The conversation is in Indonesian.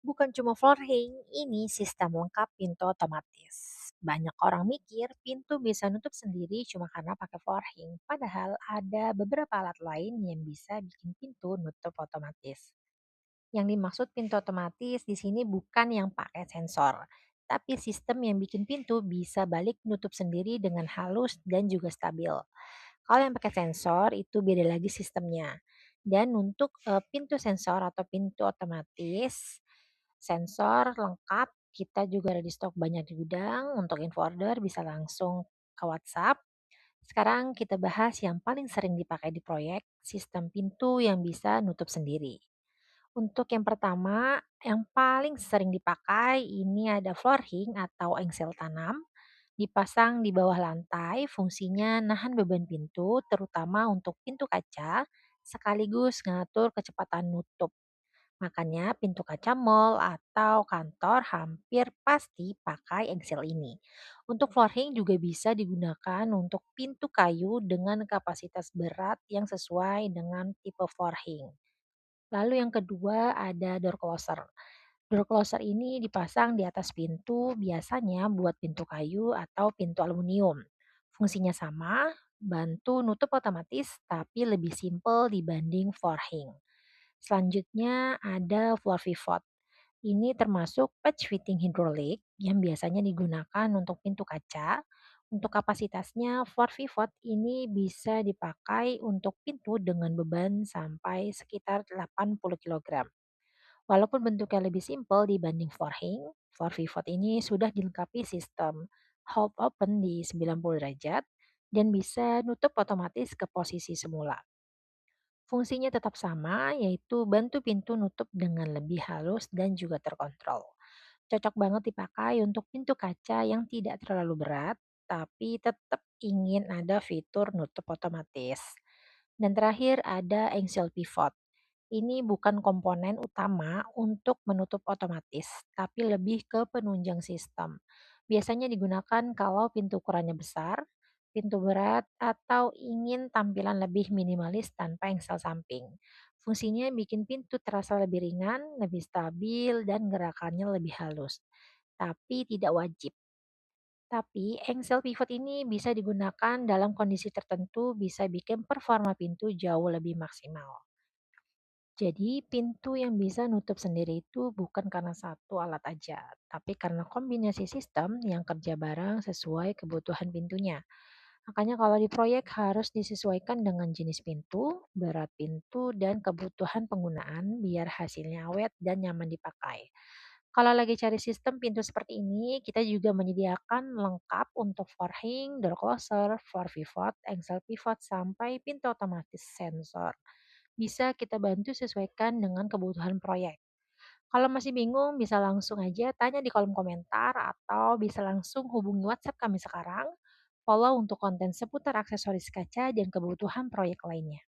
Bukan cuma flooring, ini sistem lengkap pintu otomatis. Banyak orang mikir pintu bisa nutup sendiri cuma karena pakai flooring. Padahal ada beberapa alat lain yang bisa bikin pintu nutup otomatis. Yang dimaksud pintu otomatis di sini bukan yang pakai sensor, tapi sistem yang bikin pintu bisa balik nutup sendiri dengan halus dan juga stabil. Kalau yang pakai sensor itu beda lagi sistemnya. Dan untuk pintu sensor atau pintu otomatis, sensor lengkap kita juga ada di stok banyak di gudang. Untuk info order bisa langsung ke WhatsApp. Sekarang kita bahas yang paling sering dipakai di proyek, sistem pintu yang bisa nutup sendiri. Untuk yang pertama, yang paling sering dipakai ini ada flooring atau engsel tanam, dipasang di bawah lantai, fungsinya nahan beban pintu, terutama untuk pintu kaca, sekaligus ngatur kecepatan nutup. Makanya pintu kaca mall atau kantor hampir pasti pakai engsel ini. Untuk flooring juga bisa digunakan untuk pintu kayu dengan kapasitas berat yang sesuai dengan tipe flooring. Lalu yang kedua ada door closer. Door closer ini dipasang di atas pintu, biasanya buat pintu kayu atau pintu aluminium. Fungsinya sama, bantu nutup otomatis tapi lebih simpel dibanding flooring. Selanjutnya ada floor pivot. Ini termasuk patch fitting hidrolik yang biasanya digunakan untuk pintu kaca. Untuk kapasitasnya, floor pivot ini bisa dipakai untuk pintu dengan beban sampai sekitar 80 kilogram. Walaupun bentuknya lebih simpel dibanding flooring, floor pivot ini sudah dilengkapi sistem hold open di 90 derajat dan bisa nutup otomatis ke posisi semula. Fungsinya tetap sama, yaitu bantu pintu nutup dengan lebih halus dan juga terkontrol. Cocok banget dipakai untuk pintu kaca yang tidak terlalu berat, tapi tetap ingin ada fitur nutup otomatis. Dan terakhir ada engsel pivot. Ini bukan komponen utama untuk menutup otomatis, tapi lebih ke penunjang sistem. Biasanya digunakan kalau pintu ukurannya besar, pintu berat, atau ingin tampilan lebih minimalis tanpa engsel samping. Fungsinya bikin pintu terasa lebih ringan, lebih stabil, dan gerakannya lebih halus. Tapi tidak wajib. Tapi engsel pivot ini bisa digunakan dalam kondisi tertentu, bisa bikin performa pintu jauh lebih maksimal. Jadi pintu yang bisa nutup sendiri itu bukan karena satu alat aja, tapi karena kombinasi sistem yang kerja bareng sesuai kebutuhan pintunya. Makanya kalau di proyek harus disesuaikan dengan jenis pintu, berat pintu, dan kebutuhan penggunaan biar hasilnya awet dan nyaman dipakai. Kalau lagi cari sistem pintu seperti ini, kita juga menyediakan lengkap untuk forhing, door closer, for pivot, engsel pivot, sampai pintu otomatis sensor. Bisa kita bantu sesuaikan dengan kebutuhan proyek. Kalau masih bingung, bisa langsung aja tanya di kolom komentar atau bisa langsung hubungi WhatsApp kami sekarang. Follow untuk konten seputar aksesoris kaca dan kebutuhan proyek lainnya.